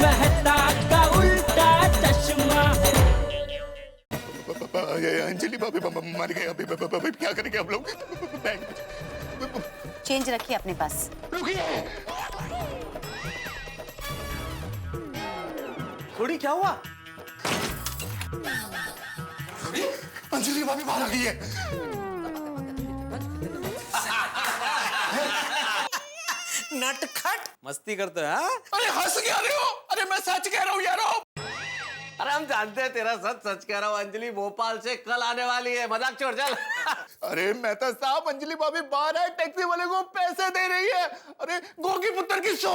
मेहता का उल्टा चश्मा। अंजलि भाभी मर गए, अभी क्या करेंगे हम लोग? चेंज रखिए अपने पास। थोड़ी क्या हुआ? अंजलि भाभी बाहर आ गई है। नटखट मस्ती करते हैं। अरे हंस क्या रहे हो? अरे मैं सच कह रहा हूँ यार। अरे हम जानते हैं तेरा सच सच कह रहा हूँ। अंजलि भोपाल से कल आने वाली है, मजाक छोड़ चल। अरे मेहता साहब, अंजलि भाभी बाहर है, टैक्सी वाले को पैसे दे रही है। अरे गोगी पुत्र की सौ।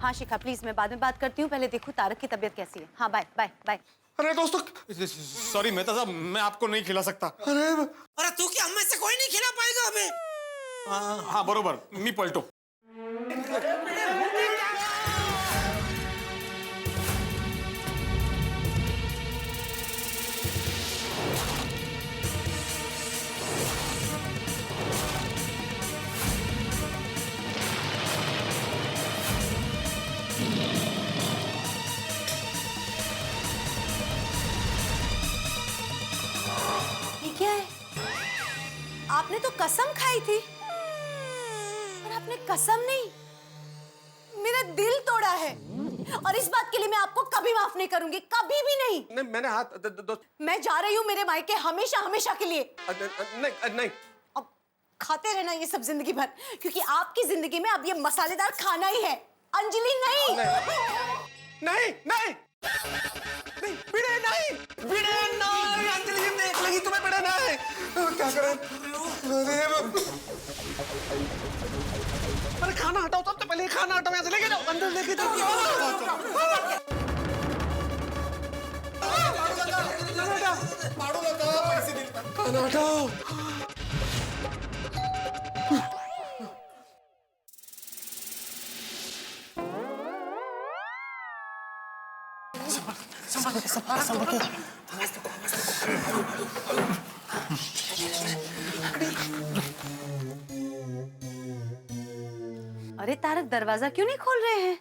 हाँ शिखा प्लीज, मैं बाद में बात करती हूँ, पहले देखो तारक की तबीयत कैसी है। हाँ बाय बाय बाय। अरे दोस्तों, सॉरी मेहता साहब, मैं आपको नहीं खिला सकता। अरे तू क्या, हम में से कोई नहीं खिला पाएगा हमें? हाँ बरोबर, मी पलटो। क्या है? आपने तो कसम खाई थी, पर आपने कसम नहीं, मेरा दिल तोड़ा है। और इस बात के लिए मैं आपको कभी माफ नहीं करूंगी, कभी भी नहीं। नहीं, मैंने हाथ मैं जा रही हूँ मेरे मायके हमेशा हमेशा के लिए। नहीं नहीं। अब खाते रहना ये सब जिंदगी भर, क्योंकि आपकी जिंदगी में अब ये मसालेदार खाना ही है। अंजलि नहीं, नहीं नहीं नहीं, बिड़े नहीं, बिड़े नहीं। अंजलि देख लगी तुम्हें, बिड़े नहीं। क्या करें? अरे खाना हटाओ, सबसे पहले खाना हटाओ, यहाँ से लेके जाओ, अंदर लेके जाओ। खाना हटाओ। अरे तारक, दरवाजा क्यों नहीं खोल रहे हैं?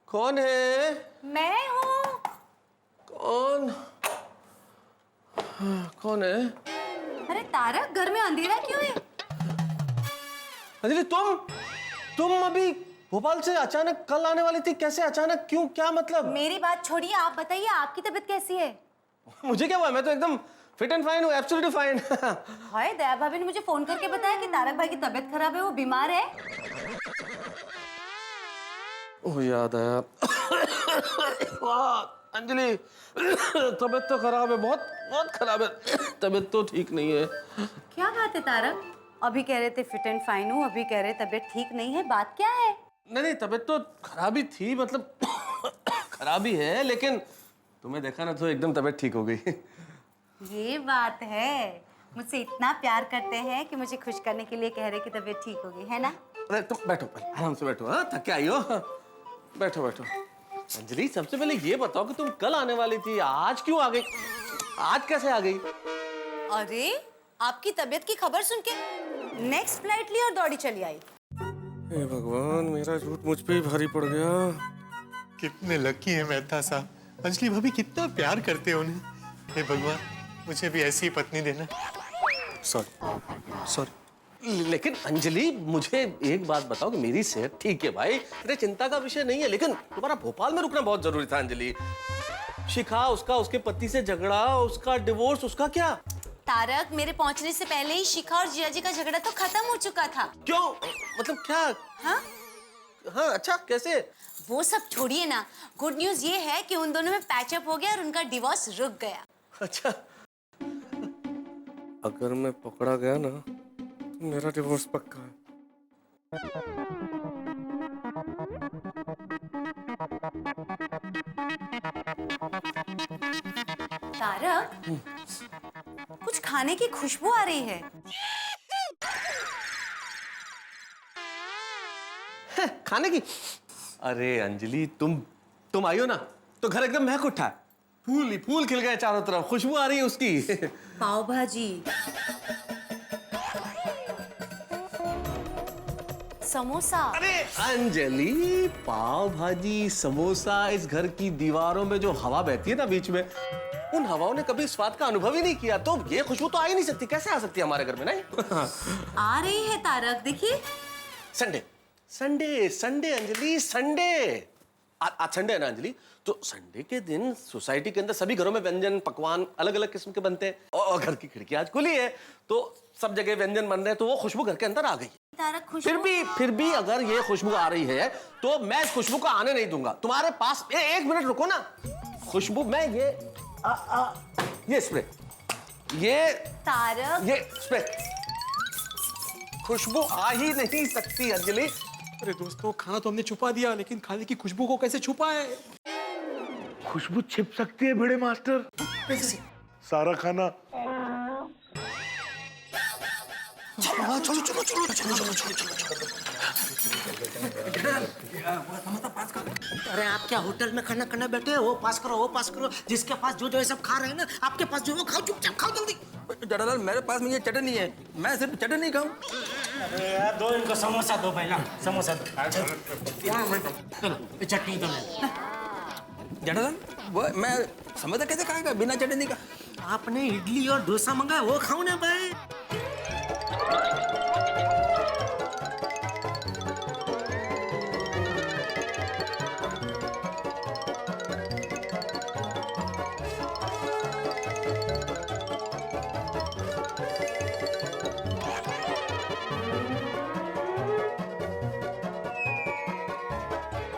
कौन है? मैं हूँ। कौन? कौन है? अरे तारक, घर में अंधेरा क्यों है? अंजलि, तुम अभी भोपाल से अचानक कल आने वाली थी, कैसे अचानक, क्यों, क्या मतलब? मेरी बात छोड़िए, आप बताइए आपकी तबीयत कैसी है? मुझे क्या हुआ, मैं तो एकदम फिट एंड फाइन हूँ, एब्सोल्युटली फाइन। हाय, दया भाभी ने मुझे फोन करके बताया कि तारक भाई की तबीयत खराब है, वो बीमार है। ओह याद आया। अंजलि, तबीयत तो खराब है, बहुत बहुत खराब है, तबीयत तो ठीक नहीं है। क्या बात है तारक? अभी कह रहे थे फिट एंड फाइन हूँ, अभी कह रहे तबीयत ठीक नहीं है, बात क्या है? नहीं, तबीयत तो खराबी थी, मतलब खराबी है, लेकिन तुम्हें देखा ना तो एकदम तबीयत ठीक हो गई। ये बात है, मुझसे इतना प्यार करते हैं कि मुझे खुश करने के लिए कह रहे कि तबीयत ठीक हो गई है ना? अरे तुम बैठो, आराम से बैठो। हाँ, थक के आई हो? बैठो बैठो। अंजलि, सबसे पहले ये बताओ कि तुम कल आने वाली थी, आज क्यों आ गई? आज कैसे आ गई? अरे आपकी तबीयत की खबर सुन के नेक्स्ट फ्लाइट ली और दौड़ी चली आई। हे भगवान, मेरा झूठ मुझ पे ही भारी पड़ गया। कितने लकी है मेहता साहब, अंजलि भाभी कितना प्यार करते हैं उन्हें। हे भगवान, मुझे भी ऐसी ही पत्नी देना। सॉरी। लेकिन अंजलि, मुझे एक बात बताओ कि मेरी सेहत ठीक है भाई, अरे चिंता का विषय नहीं है, लेकिन तुम्हारा भोपाल में रुकना बहुत जरूरी था। अंजलि, शिखा, उसके पति से झगड़ा, उसका डिवोर्स, उसका क्या? तारक, मेरे पहुंचने से पहले ही शिखा और जिया जी का झगड़ा तो खत्म हो चुका था। क्यों, मतलब क्या? हाँ, अच्छा, कैसे? वो सब छोड़िए ना, गुड न्यूज ये है कि उन दोनों में पैचअप हो गया और उनका डिवोर्स रुक गया। अच्छा, अगर मैं पकड़ा गया ना तो मेरा डिवोर्स पक्का है। तारक, कुछ खाने की खुशबू आ रही है। खाने की? अरे अंजलि, तुम आई हो ना तो घर एकदम महक उठा है। फूल ही फूल खिल गए चारों तरफ, खुशबू आ रही है उसकी। पाव भाजी, समोसा। अरे अंजलि, पाव भाजी, समोसा, इस घर की दीवारों में जो हवा बहती है ना बीच में, उन हवाओं ने कभी स्वाद का अनुभव ही नहीं किया, तो ये खुशबू तो आ ही नहीं सकती। कैसे आ सकती है हमारे घर में? नहीं आ रही है तारक, देखिए। Sunday Sunday Sunday Anjali, Sunday. आज संडे है ना अंजलि, तो संडे के दिन सोसाइटी के अंदर सभी घरों में व्यंजन पकवान अलग अलग किस्म के बनते हैं, और घर की खिड़की आज खुली है तो सब जगह व्यंजन बन रहे हैं, तो वो खुशबू घर के अंदर आ गई। तारक खुशबू। फिर भी अगर ये खुशबू आ रही है तो मैं इस खुशबू को आने नहीं दूंगा तुम्हारे पास। एक मिनट रुको ना। खुशबू, मैं ये स्प्रे, ये तारक, ये स्प्रे, खुशबू आ ही नहीं सकती अंजलि। अरे दोस्तों, खाना तो हमने छुपा दिया, लेकिन खाने की खुशबू को कैसे छुपाए? खुशबू छिप सकती है भिड़े मास्टर। कैसे? सारा खाना। चलो चलो चलो चलो चलो चलो चलो। अरे आप क्या होटल में खाना खाने बैठे हो? वो पास करो। जिसके पास जो जो सब खा रहे हैं ना, आपके पास जो वो खाओ, चुपचाप खाओ जल्दी। जड़ालाल, मेरे पास में ये चटनी है, मैं सिर्फ चटनी खाऊं। अरे यार, दो इनको समोसा दो, पहला समोसा दो। चटनी दो। जड़ालाल, वो मैं समोसा कैसे खाएगा बिना चटनी का? आपने इडली और डोसा मंगाया, वो खाओ ना भाई।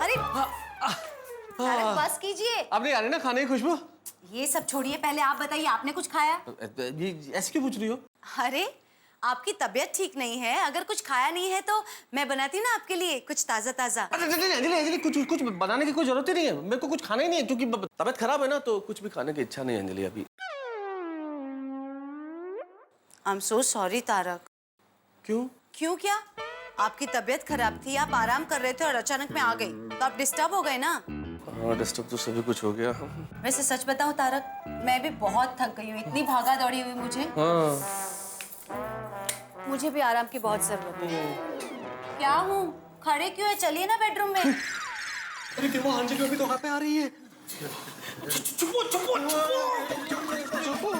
अरे तारक, बस कीजिए। अब नहीं आ रही ना खाने की खुशबू? ये सब छोड़िए, पहले आप बताइए, आपने कुछ खाया? ये ऐसे क्यों पूछ रही हो? अरे आपकी तबीयत ठीक नहीं है, अगर कुछ खाया नहीं है तो मैं बनाती ना आपके लिए कुछ ताजा ताजा। अरे अंजलि अंजलि, कुछ बनाने की कोई जरूरत ही नहीं है, मेरे को कुछ खाना ही नहीं है, क्योंकि तबीयत खराब है ना, तो कुछ भी खाने की इच्छा नहीं है अंजलि अभी। I am so sorry Tarak. क्यों? क्यों क्या? आपकी तबीयत खराब थी, आप आराम कर रहे थे और अचानक मैं आ गई तो आप डिस्टर्ब हो गए ना। हाँ, डिस्टर्ब तो सभी कुछ हो गया। वैसे सच बताऊं तारक, मैं भी बहुत थक गई हूँ, इतनी भागा दौड़ी हुई मुझे। मुझे भी आराम की बहुत जरूरत है। क्या हूँ, खड़े क्यों है? चलिए ना बेडरूम में। अरे देवा, अंजलि अभी तो वहाँ पे आ रही है। चुपो चुपो चुपो।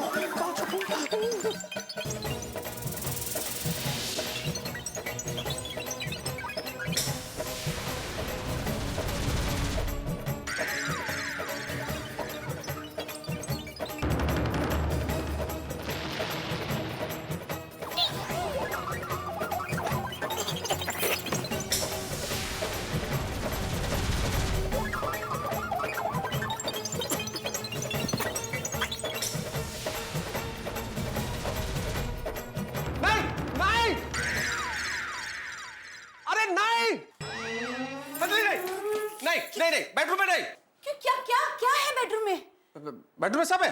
नहीं, बेडरूम में नहीं। क्यों, क्या क्या क्या है बेडरूम में? बेडरूम में सब है।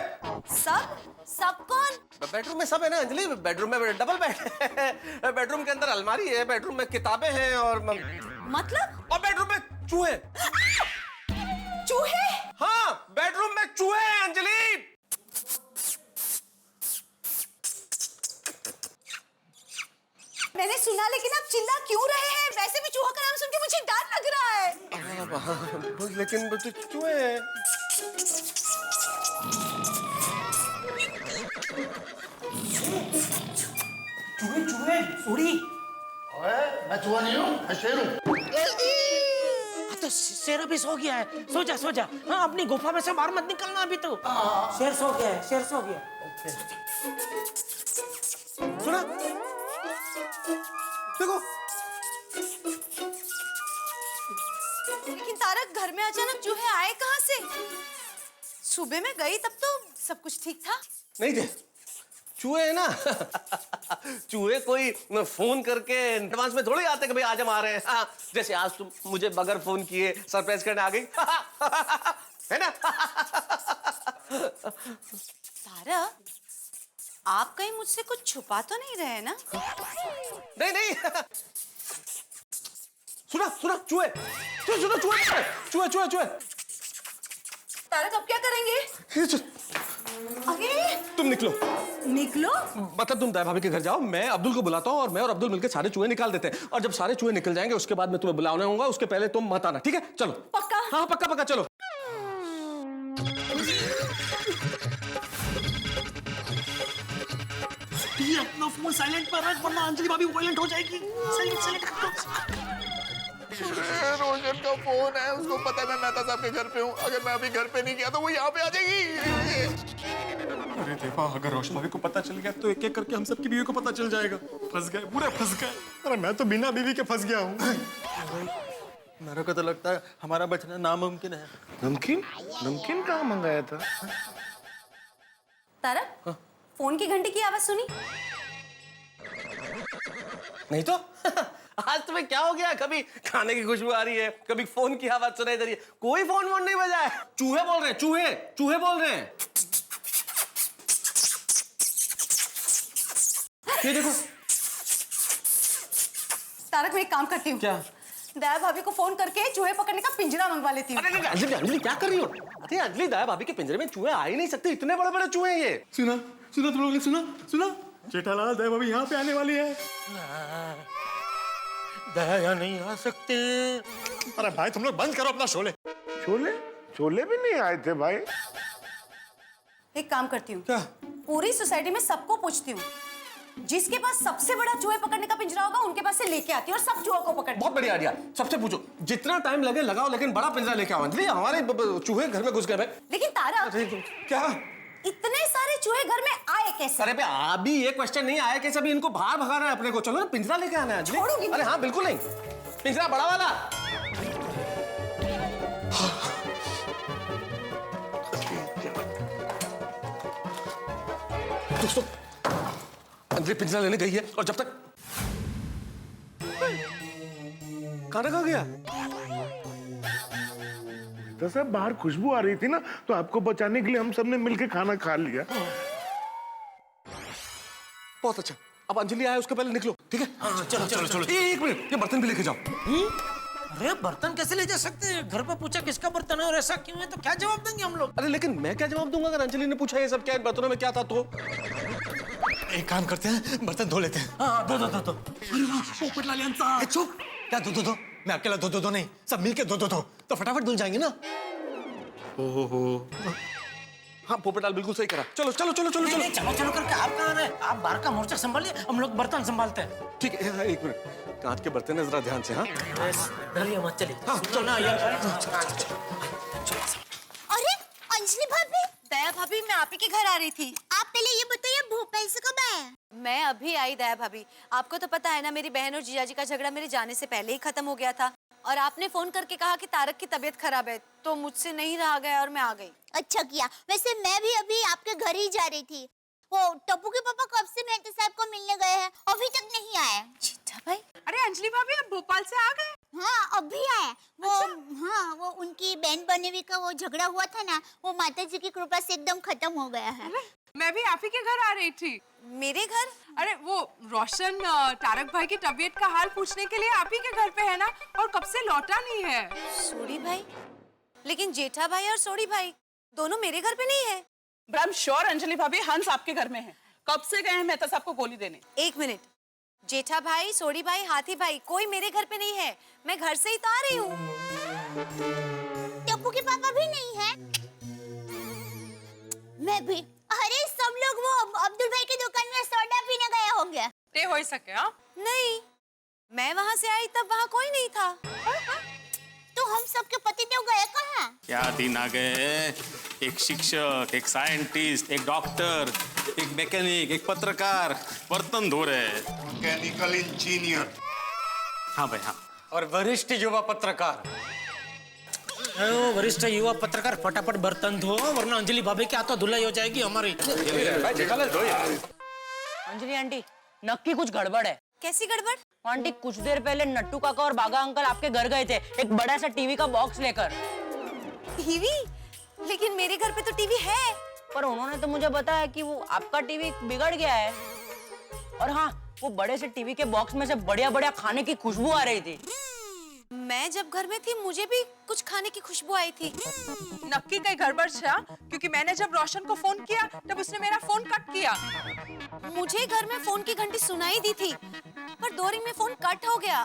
सब कौन? बेडरूम में सब है ना अंजलि, बेडरूम में डबल बेड है, बेडरूम के अंदर अलमारी है, बेडरूम में किताबें हैं और मतलब? और बेडरूम में चूहे। चूहे? हाँ, बेडरूम में चूहे हैं अंजलि। मैंने सुना, लेकिन आप चिल्ला क्यों रहे हैं? वैसे भी चूहा का नाम सुन के मुझे डर लग रहा है। लेकिन चूहे हैं। चूहे उड़ी। मैं चूहा नहीं हूँ, मैं शेर हूँ। तो शेर अभी सो गया है। सो जा। हाँ, अपनी गुफा में से बाहर मत निकलना अभी तो। शेर सो गया। सुना? देखो। लेकिन तारक, घर में अचानक चूहे आए कहाँ से? सुबह में गई तब तो सब कुछ ठीक था। नहीं थे, चूहे है ना। चूहे कोई फोन करके एडवांस में थोड़ी आते कि भाई आज हम आ रहे हैं। हाँ, जैसे आज तुम मुझे बगैर फोन किए सरप्राइज करने आ गई। है ना? तारक, आप कहीं मुझसे कुछ छुपा तो नहीं रहे ना? नहीं। सुना सुना, चूहे सुना, चूहे चूहे चूहे चूहे। तारक अब क्या करेंगे? अरे तुम निकलो। निकलो? मतलब तुम दया भाभी के घर जाओ, मैं अब्दुल को बुलाता हूँ और मैं और अब्दुल मिलकर सारे चूहे निकाल देते हैं। और जब सारे चूहे निकल जाएंगे उसके बाद मैं तुम्हें बुलाना होगा, उसके पहले तुम मत आना, ठीक है? चलो। पक्का? हाँ पक्का पक्का, चलो। ये अपना फोन साइलेंट पर रख वरना अंजलि भाभी वायलेंट हो जाएगी। साइलेंट रोशन का फोन है, उसको पता है मैं मेहता साहब के घर पे हूँ। अगर मैं अभी घर पे नहीं गया तो वो यहाँ पे आ जाएगी। अरे देवा, अगर रोशन भाभी को पता चल गया तो एक एक करके हम सबकी बीवी को पता चल जाएगा। फंस गए, पूरे फंस गए। अरे मैं तो बिना बीवी के फंस गया हूँ। मेरे को तो लगता है हमारा बचना नामुमकिन है। नमकीन? नमकीन कहाँ मंगाया था? तारक, फोन की घंटी की आवाज सुनी? नहीं तो आज तुम्हें क्या हो गया? कभी खाने की खुशबू आ रही है, कभी फोन की आवाज सुनाई दे रही है। कोई फोन वोन नहीं बजा है। चूहे बोल रहे हैं, चूहे चूहे बोल रहे हैं। ये देखो। तारक, मैं एक काम करती हूँ। क्या? दया भाभी को फोन करके चूहे पकड़ने का पिंजरा मंगवा लेती हूँ। अरे अंजलि, अंजलि क्या कर रही हो? अरे अंजलि, दया भाभी के पिंजरे में चूहे आ ही नहीं सकते, इतने बड़े बड़े चूहे हैं ये। सुना सुना, तुम लोगों ने सुना? सुना, जेठालाल दया भाभी यहाँ पे आने वाली है। दया नहीं आ सकते। अरे भाई तुम लोग बंद करो अपना शोले। छोले? छोले भी नहीं आए थे भाई। एक काम करती हूँ। क्या? पूरी सोसाइटी में सबको पूछती हूँ, जिसके पास सबसे बड़ा चूहे पकड़ने का पिंजरा होगा उनके पास से लेके आती हूँ और सब चूहों को पकड़। बहुत बढ़िया आइडिया। सबसे पूछो, जितना टाइम लगे लगाओ, लेकिन बड़ा पिंजरा लेके आओ। अंजलि, हमारे चूहे घर में घुस गए भाई। लेकिन तारक, क्या? इतने सारे चूहे घर में आए कैसे? अरे अभी ये क्वेश्चन नहीं आया कैसे? अभी इनको बाहर भगाना है अपने को। चलो ना, पिंजरा लेके आना है। छोड़ूंगी। अरे हाँ, बिल्कुल नहीं, पिंजरा बड़ा वाला। दोस्तों, अंजलि पिंजरा लेने गई है और जब तक खाना खा गया। तो सब बाहर खुशबू आ रही थी ना, तो आपको बचाने के लिए हम सबने मिलकर खाना खा लिया। बहुत अच्छा। अब अंजलि आए उसके पहले निकलो, ठीक है? हाँ, चलो चलो चलो। एक मिनट, ये बर्तन भी लेके जाओ। अरे बर्तन कैसे ले जा सकते हैं? घर पे पूछा किसका बर्तन है और ऐसा क्यों है, तो क्या जवाब देंगे हम लोग? अरे लेकिन मैं क्या जवाब दूंगा अगर अंजलि ने पूछा ये सब क्या है, बर्तनों में क्या था? तो एक काम करते हैं, बर्तन धो लेते हैं। हाँ, दो। अरे वाह, पोपटलाल यांचा। चुप, क्या दो? मैं अकेला दो नहीं, सब मिलके दो तो फटाफट धुल जाएंगे ना। ओहो, हाँ पोपटलाल बिल्कुल सही करा। चलो चलो चलो चलो चलो चलो चलो करके आप कहाँ रहे? आप बाहर का मोर्चा संभालिए, हम लोग बर्तन संभालते हैं। ठीक है, एक मिनट, कांच के बर्तन है, जरा ध्यान से। हाँ डरिए मत, चलिए। हाँ, चलो ना यार। अरे अंजलि भाभी, दया भाभी, मैं आप ही के घर आ रही थी। आप पहले ये बताइए भोपाल से कब आए? मैं अभी आई दया भाभी। आपको तो पता है ना, मेरी बहन और जीजाजी का झगड़ा मेरे जाने से पहले ही खत्म हो गया था और आपने फोन करके कहा कि तारक की तबीयत खराब है, तो मुझसे नहीं रहा गया और मैं आ गई। अच्छा किया। वैसे मैं भी अभी आपके घर ही जा रही थी। वो टप्पू के पापा कब से मेहता साहब को मिलने गए हैं, अभी तक नहीं आए। चिट्ठा भाई, अरे अंजलि भाभी, आप भोपाल से आ गए? हाँ, अभी आए वो। हाँ, वो उनकी बहन बनेवी का वो झगड़ा हुआ था ना, वो माता जी की कृपा से एकदम खत्म हो गया है। मैं भी आप ही के घर आ रही थी। मेरे घर? अरे वो रोशन तारक भाई की तबीयत का हाल पूछने के लिए आप ही के घर पे है ना, और कब से लौटा नहीं है। सोडी भाई? लेकिन जेठा भाई और सोडी भाई दोनों मेरे घर पे नहीं है। आई एम श्योर अंजलि भाभी, हंस आपके घर में है। कब से गए हैं मेहता साहब को गोली देने? एक मिनट, जेठा भाई, सोडी भाई, हाथी भाई कोई मेरे घर पे नहीं है। मैं घर से ही तो आ रही हूँ। टप्पू के पापा भी नहीं है? मैं भी। अरे सब लोग वो अब्दुल भाई की दुकान में सोडा पीने गए होंगे। ते हो सके। हाँ, नहीं, मैं वहाँ से आई तब वहाँ कोई नहीं था। तो हम सबके पतिदेव गए कहाँ? क्या दिन आ गए? एक शिक्षक, एक साइंटिस्ट, एक डॉक्टर, एक मैकेनिक, एक पत्रकार बर्तन धो रहे हैं। Mechanical engineer. हाँ भाई हाँ। और वरिष्ठ युवा पत्रकार। वरिष्ठ युवा पत्रकार, फटाफट बर्तन धो वरना अंजलि भाभी की हाथों धुलाई हो जाएगी हमारी। अंजलि आंटी, नक्की कुछ गड़बड़ है। कैसी गड़बड़? आंटी, कुछ देर पहले नट्टू काका और बागा अंकल आपके घर गए थे एक बड़ा सा टीवी का बॉक्स लेकर। टीवी? लेकिन मेरे घर पे तो टीवी है। पर उन्होंने तो मुझे बताया कि वो आपका टीवी बिगड़ गया है। और हाँ, वो बड़े से टीवी के बॉक्स में से बढ़िया बढ़िया खाने की खुशबू आ रही थी। मैं जब घर में थी मुझे भी कुछ खाने की खुशबू आई थी। नक्की कहीं गड़बड़ छा, क्योंकि मैंने जब रोशन को फोन किया तब उसने मेरा फोन कट किया। मुझे घर में फोन की घंटी सुनाई दी थी, पर 2 रिंग में फोन कट हो गया।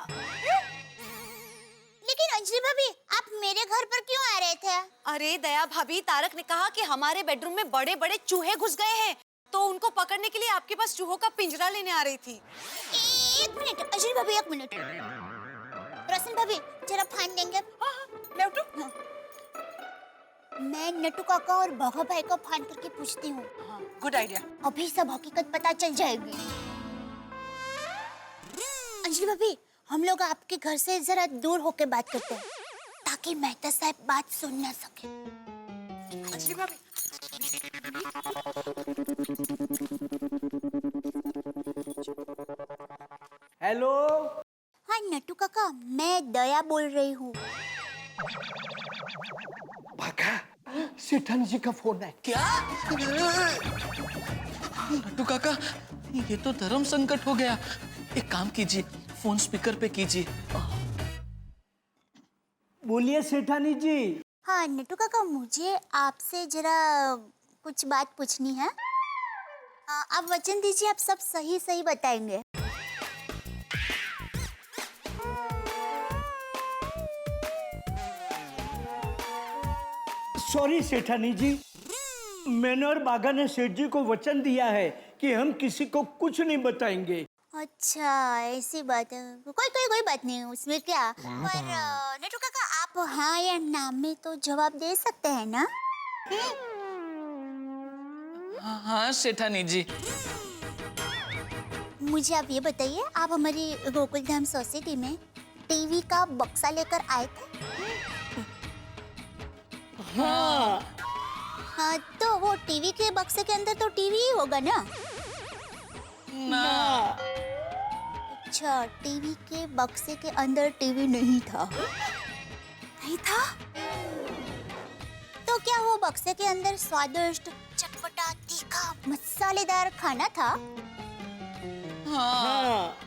लेकिन अंजलि भाभी, आप मेरे घर पर क्यों आ रहे थे? अरे दया भाभी, तारक ने कहा कि हमारे बेडरूम में बड़े बड़े चूहे घुस गए हैं, तो उनको पकड़ने के लिए आपके पास चूहों का पिंजरा लेने आ रही थी। 1 मिनट अंजलि भाभी, 1 मिनट। रोशन भाभी, जरा फान देंगे? मैं उठूं? मैं नट्टू काका और बाघा भाई को फान करके पूछती हूँ। Good idea. अभी सब हकीकत पता चल जाएगी। अंजलि भाभी, हम लोग आपके घर से जरा दूर होके बात करते हैं, ताकि मेहता साहब बात सुन ना सके। अंजलि भाभी, हेलो। हाँ नट्टू काका, मैं दया बोल रही हूँ। सेठानी जी का फोन है। क्या? नट्टू काका, ये तो धर्म संकट हो गया। एक काम कीजिए, फोन स्पीकर पे कीजिए। बोलिए सेठानी जी। हाँ नट्टू काका, मुझे आपसे जरा कुछ बात पूछनी है। आप वचन दीजिए, आप सब सही सही बताएंगे। सॉरी सेठानी जी, मैंने और बाघा ने सेठ जी को वचन दिया है कि हम किसी को कुछ नहीं बताएंगे। अच्छा ऐसी बात है। कोई बात नहीं उसमें क्या। पर नट्टू काका, आप हाँ या ना में तो जवाब दे सकते हैं ना? हाँ सेठानी जी। मुझे आप ये बताइए, आप हमारी गोकुलधाम सोसाइटी में टीवी का बक्सा लेकर आए थे? हाँ। हाँ, तो वो टीवी के बक्से के अंदर तो टीवी ही होगा ना? ना। अच्छा, टीवी के बक्से के अंदर टीवी नहीं था। नहीं था? तो क्या वो बक्से के अंदर स्वादिष्ट, चटपटा, तीखा, मसालेदार खाना था? हाँ।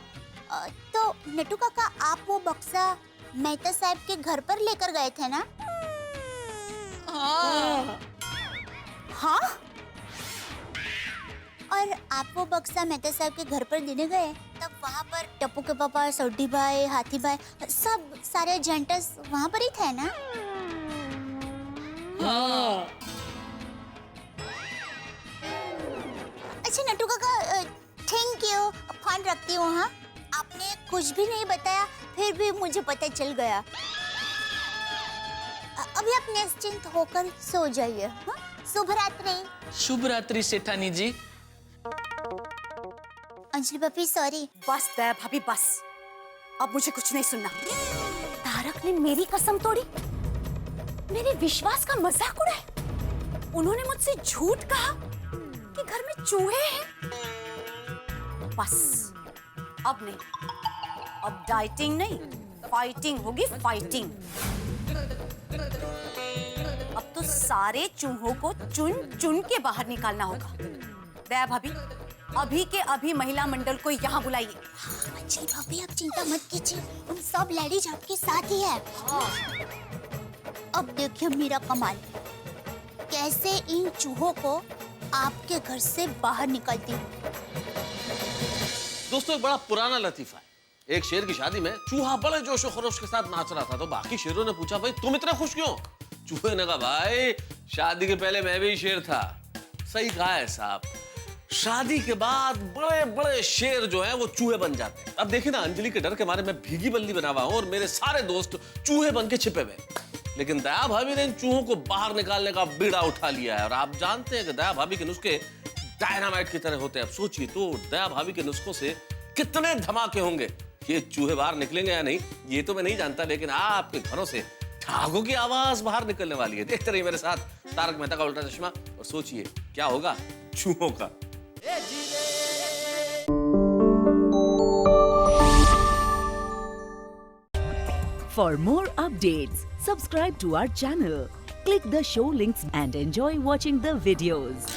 तो नट्टू काका, आप वो बक्सा मेहता साहब के घर पर लेकर गए थे ना? हाँ। हाँ? और आप वो बक्सा मेहता साहब के घर पर देने गए, तब वहाँ पर टप्पू के पापा, सोड्डी भाई, हाथी भाई, सब सारे जेंटस वहाँ पर ही थे ना? हाँ। अच्छा नट्टू काका, थैंक यू, फोन रखती हूँ। हाँ, आपने कुछ भी नहीं बताया, फिर भी मुझे पता चल गया। अभी आप निश्चिंत होकर सो जाइए। हाँ? शुभ रात्रि। शुभ रात्रि सेठानी जी। अंजलि भाभी सॉरी। बस दया भाभी बस, अब मुझे कुछ नहीं सुनना। तारक ने मेरी कसम तोड़ी, मेरे विश्वास का मजाक उड़ाया। उन्होंने मुझसे झूठ कहा कि घर में चूहे हैं। बस अब नहीं, अब डाइटिंग नहीं, फाइटिंग होगी, फाइटिंग। अब तो सारे चूहों को चुन चुन के बाहर निकालना होगा। दया भाभी, अभी के अभी महिला मंडल को यहाँ बुलाइए। अंजलि भाभी, आप चिंता मत कीजिए, उन सब लेडीज आपके साथ ही है। अब देखिए मेरा कमाल, कैसे इन चूहों को आपके घर से बाहर निकलती हूँ। दोस्तों, एक बड़ा पुराना लतीफा है। एक शेर की शादी में चूहा बड़े जोशो खरोश के साथ नाच रहा था, तो बाकी शेरों ने पूछा, भाई तुम इतना खुश क्यों? चूहे ने कहा, भाई शादी के पहले मैं भी शेर था। सही कहा है साहब, शादी के बाद बड़े बड़े शेर जो हैं वो चूहे बन जाते हैं। अब देखिए ना, अंजलि के डर के मारे मैं भीगी बल्ली बना हुआ हूं और मेरे सारे दोस्त चूहे बन के छिपे हुए। लेकिन दया भाभी ने इन चूहों को बाहर निकालने का बीड़ा उठा लिया है, और आप जानते हैं कि दया भाभी के नुस्खे डायनामाइट की तरह होते हैं। अब सोचिए तो दया भाभी के नुस्खों से कितने धमाके होंगे। ये चूहे बाहर निकलेंगे या नहीं ये तो मैं नहीं जानता, लेकिन आपके घरों से ठाकों की आवाज बाहर निकलने वाली है। देखते रहिए मेरे साथ तारक मेहता का उल्टा चश्मा, और सोचिए क्या होगा चूहों का। For more updates, subscribe to our channel, click the show links and enjoy watching the videos.